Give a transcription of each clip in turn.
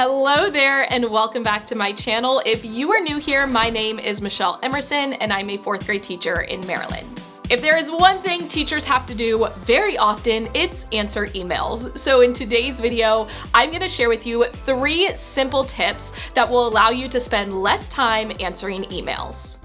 Hello there and welcome back to my channel. If you are new here, my name is Michelle Emerson and I'm a 4th grade teacher in Maryland. If there is one thing teachers have to do very often, it's answer emails. So in today's video, I'm gonna share with you 3 simple tips that will allow you to spend less time answering emails.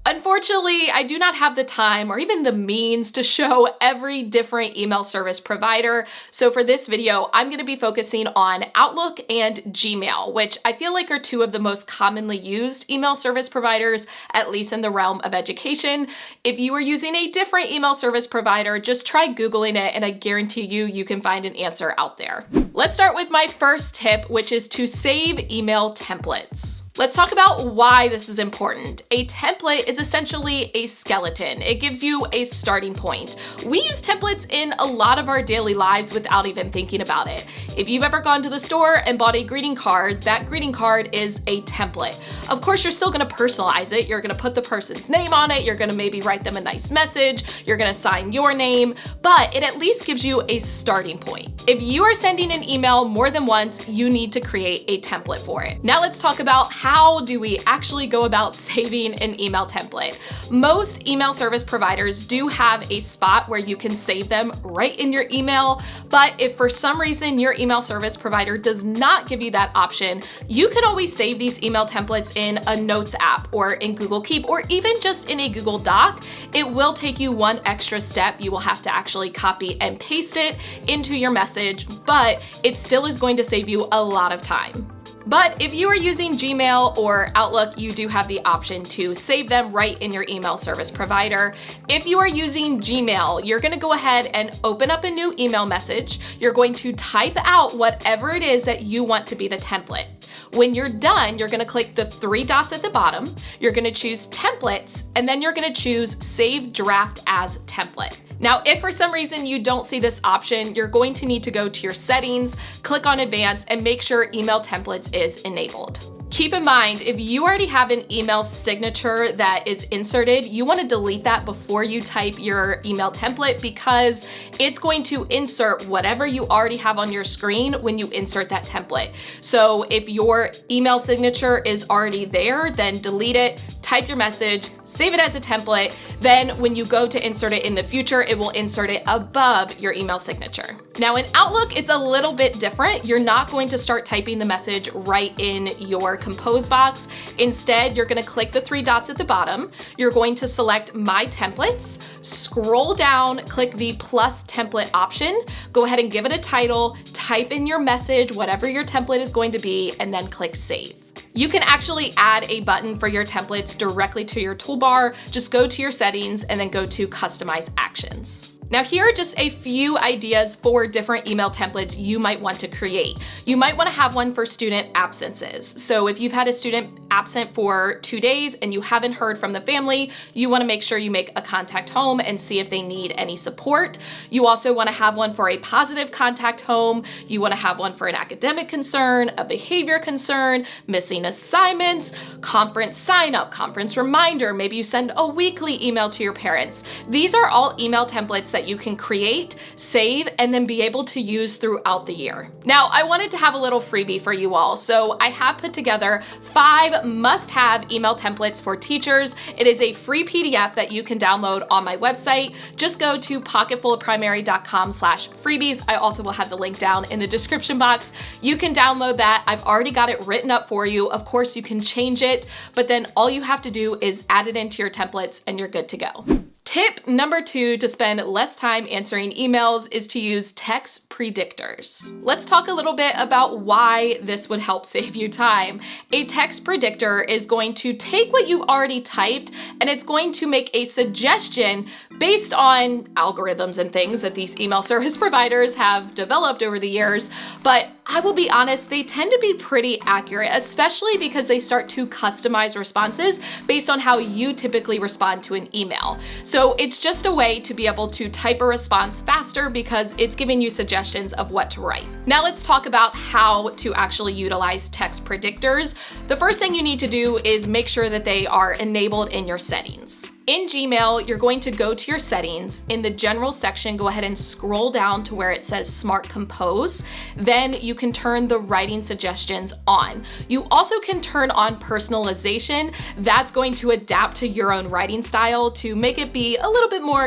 Unfortunately, I do not have the time or even the means to show every different email service provider. So for this video, I'm going to be focusing on Outlook and Gmail, which I feel like are 2 of the most commonly used email service providers, at least in the realm of education. If you are using a different email service provider, just try Googling it and I guarantee you can find an answer out there. Let's start with my first tip, which is to save email templates. Let's talk about why this is important. A template is essentially a skeleton. It gives you a starting point. We use templates in a lot of our daily lives without even thinking about it. If you've ever gone to the store and bought a greeting card, that greeting card is a template. Of course, you're still gonna personalize it. You're gonna put the person's name on it. You're gonna maybe write them a nice message. You're gonna sign your name, but it at least gives you a starting point. If you are sending an email more than once, you need to create a template for it. Now let's talk about how do we actually go about saving an email template. Most email service providers do have a spot where you can save them right in your email, but if for some reason your email service provider does not give you that option, you can always save these email templates in a Notes app or in Google Keep or even just in a Google Doc. It will take you one extra step. You will have to actually copy and paste it into your message, but it still is going to save you a lot of time. But if you are using Gmail or Outlook, you do have the option to save them right in your email service provider. If you are using Gmail, you're gonna go ahead and open up a new email message. You're going to type out whatever it is that you want to be the template. When you're done, you're gonna click the 3 dots at the bottom, you're gonna choose templates, and then you're gonna choose save draft as template. Now, if for some reason you don't see this option, you're going to need to go to your settings, click on advanced, and make sure email templates is enabled. Keep in mind, if you already have an email signature that is inserted, you want to delete that before you type your email template because it's going to insert whatever you already have on your screen when you insert that template. So if your email signature is already there, then delete it, type your message, save it as a template. Then when you go to insert it in the future, it will insert it above your email signature. Now in Outlook, it's a little bit different. You're not going to start typing the message right in your compose box. Instead, you're gonna click the 3 dots at the bottom. You're going to select My Templates, scroll down, click the plus template option, go ahead and give it a title, type in your message, whatever your template is going to be, and then click Save. You can actually add a button for your templates directly to your toolbar. Just go to your settings and then go to Customize Actions. Now here are just a few ideas for different email templates you might want to create. You might want to have one for student absences. So if you've had a student absent for 2 days and you haven't heard from the family, you want to make sure you make a contact home and see if they need any support. You also want to have one for a positive contact home. You want to have one for an academic concern, a behavior concern, missing assignments, conference sign up, conference reminder. Maybe you send a weekly email to your parents. These are all email templates that you can create, save, and then be able to use throughout the year. Now, I wanted to have a little freebie for you all. So I have put together 5 must-have email templates for teachers. It is a free PDF that you can download on my website. Just go to pocketfulofprimary.com/freebies. I also will have the link down in the description box. You can download that. I've already got it written up for you. Of course, you can change it, but then all you have to do is add it into your templates and you're good to go. Tip number 2 to spend less time answering emails is to use text predictors. Let's talk a little bit about why this would help save you time. A text predictor is going to take what you've already typed and it's going to make a suggestion based on algorithms and things that these email service providers have developed over the years. But I will be honest, they tend to be pretty accurate, especially because they start to customize responses based on how you typically respond to an email. So it's just a way to be able to type a response faster because it's giving you suggestions of what to write. Now let's talk about how to actually utilize text predictors. The first thing you need to do is make sure that they are enabled in your settings. In Gmail, you're going to go to your settings. In the general section, go ahead and scroll down to where it says Smart Compose. Then you can turn the writing suggestions on. You also can turn on personalization. That's going to adapt to your own writing style to make it be a little bit more,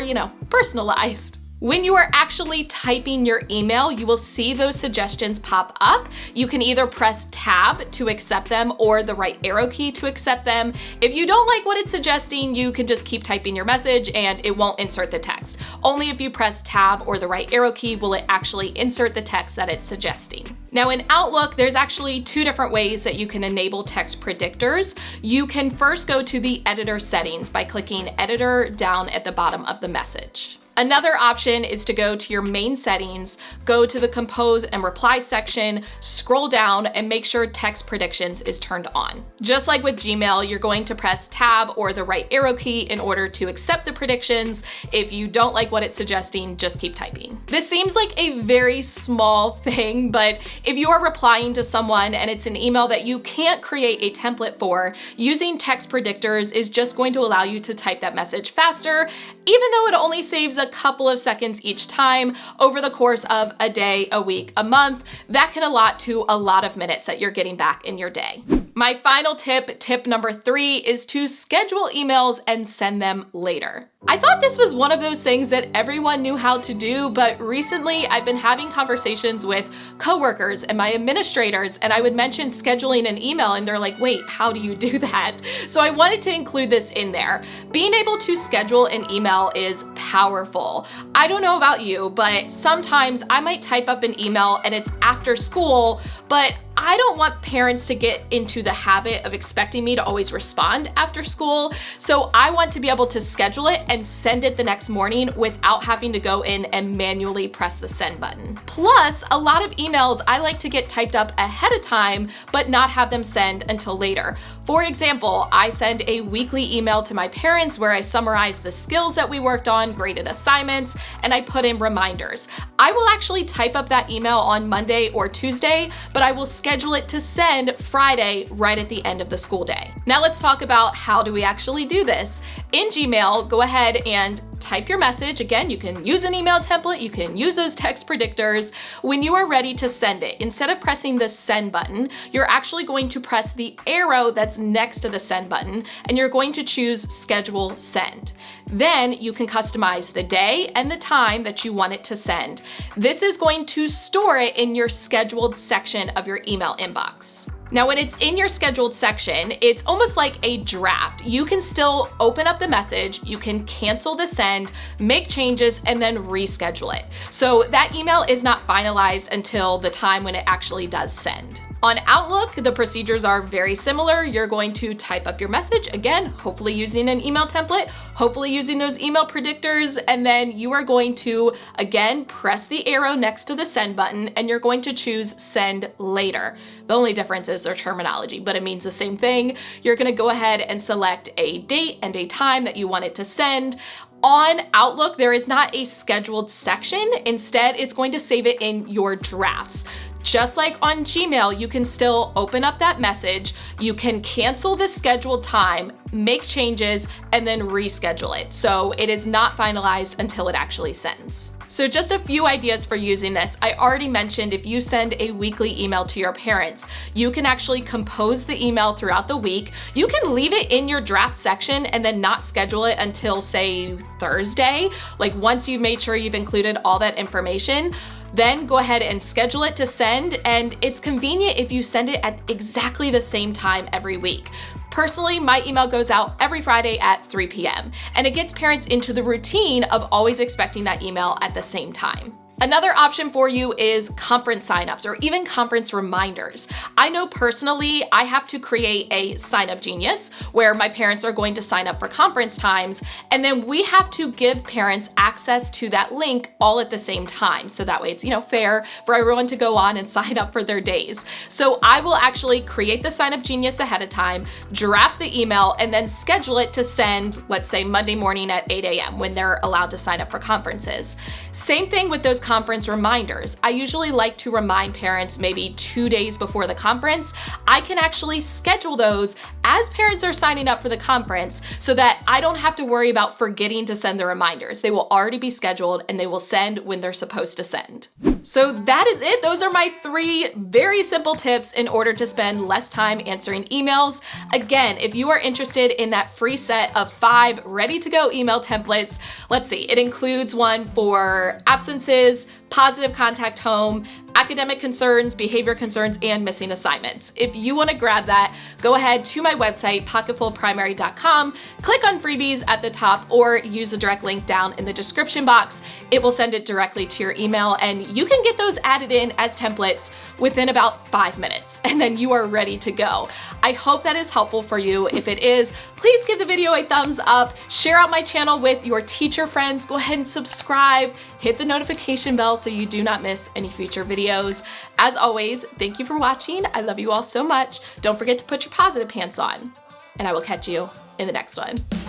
personalized. When you are actually typing your email, you will see those suggestions pop up. You can either press tab to accept them or the right arrow key to accept them. If you don't like what it's suggesting, you can just keep typing your message and it won't insert the text. Only if you press tab or the right arrow key will it actually insert the text that it's suggesting. Now in Outlook, there's actually two different ways that you can enable text predictors. You can first go to the editor settings by clicking editor down at the bottom of the message. Another option is to go to your main settings, go to the compose and reply section, scroll down and make sure text predictions is turned on. Just like with Gmail, you're going to press tab or the right arrow key in order to accept the predictions. If you don't like what it's suggesting, just keep typing. This seems like a very small thing, but if you are replying to someone and it's an email that you can't create a template for, using text predictors is just going to allow you to type that message faster, even though it only saves a couple of seconds each time over the course of a day, a week, a month. That can allot to a lot of minutes that you're getting back in your day. My final tip number 3, is to schedule emails and send them later. I thought this was one of those things that everyone knew how to do, but recently I've been having conversations with coworkers and my administrators, and I would mention scheduling an email and they're like, wait, how do you do that? So I wanted to include this in there. Being able to schedule an email is powerful. I don't know about you, but sometimes I might type up an email and it's after school, but I don't want parents to get into the habit of expecting me to always respond after school. So I want to be able to schedule it and send it the next morning without having to go in and manually press the send button. Plus, a lot of emails I like to get typed up ahead of time, but not have them send until later. For example, I send a weekly email to my parents where I summarize the skills that we worked on, graded assignments, and I put in reminders. I will actually type up that email on Monday or Tuesday, but I will schedule it to send Friday right at the end of the school day. Now let's talk about how do we actually do this. In Gmail, go ahead and type your message. Again, you can use an email template, you can use those text predictors. When you are ready to send it, instead of pressing the send button, you're actually going to press the arrow that's next to the send button, and you're going to choose schedule send. Then you can customize the day and the time that you want it to send. This is going to store it in your scheduled section of your email inbox. Now, when it's in your scheduled section, it's almost like a draft. You can still open up the message, you can cancel the send, make changes, and then reschedule it. So that email is not finalized until the time when it actually does send. On Outlook, the procedures are very similar. You're going to type up your message, again, hopefully using an email template, hopefully using those email predictors, and then you are going to, again, press the arrow next to the send button, and you're going to choose send later. The only difference is their terminology, but it means the same thing. You're gonna go ahead and select a date and a time that you want it to send. On Outlook, there is not a scheduled section. Instead, it's going to save it in your drafts. Just like on Gmail, you can still open up that message, you can cancel the scheduled time, make changes, and then reschedule it. So it is not finalized until it actually sends. So just a few ideas for using this. I already mentioned if you send a weekly email to your parents, you can actually compose the email throughout the week. You can leave it in your draft section and then not schedule it until, say, Thursday. Like once you've made sure you've included all that information, then go ahead and schedule it to send, and it's convenient if you send it at exactly the same time every week. Personally, my email goes out every Friday at 3 p.m. and it gets parents into the routine of always expecting that email at the same time. Another option for you is conference signups or even conference reminders. I know personally I have to create a Sign Up Genius where my parents are going to sign up for conference times, and then we have to give parents access to that link all at the same time. So that way it's, fair for everyone to go on and sign up for their days. So I will actually create the Sign Up Genius ahead of time, draft the email, and then schedule it to send, let's say Monday morning at 8 a.m. when they're allowed to sign up for conferences. Same thing with those conference reminders. I usually like to remind parents maybe 2 days before the conference. I can actually schedule those as parents are signing up for the conference so that I don't have to worry about forgetting to send the reminders. They will already be scheduled and they will send when they're supposed to send. So that is it. Those are my 3 very simple tips in order to spend less time answering emails. Again, if you are interested in that free set of 5 ready-to-go email templates, let's see, it includes one for absences, positive contact home, academic concerns, behavior concerns, and missing assignments. If you want to grab that, go ahead to my website, pocketfulprimary.com, click on freebies at the top, or use the direct link down in the description box. It will send it directly to your email, and you can get those added in as templates within about 5 minutes, and then you are ready to go. I hope that is helpful for you. If it is, please give the video a thumbs up, share out my channel with your teacher friends, go ahead and subscribe, hit the notification bell so you do not miss any future videos. As always, thank you for watching. I love you all so much. Don't forget to put your positive pants on, and I will catch you in the next one.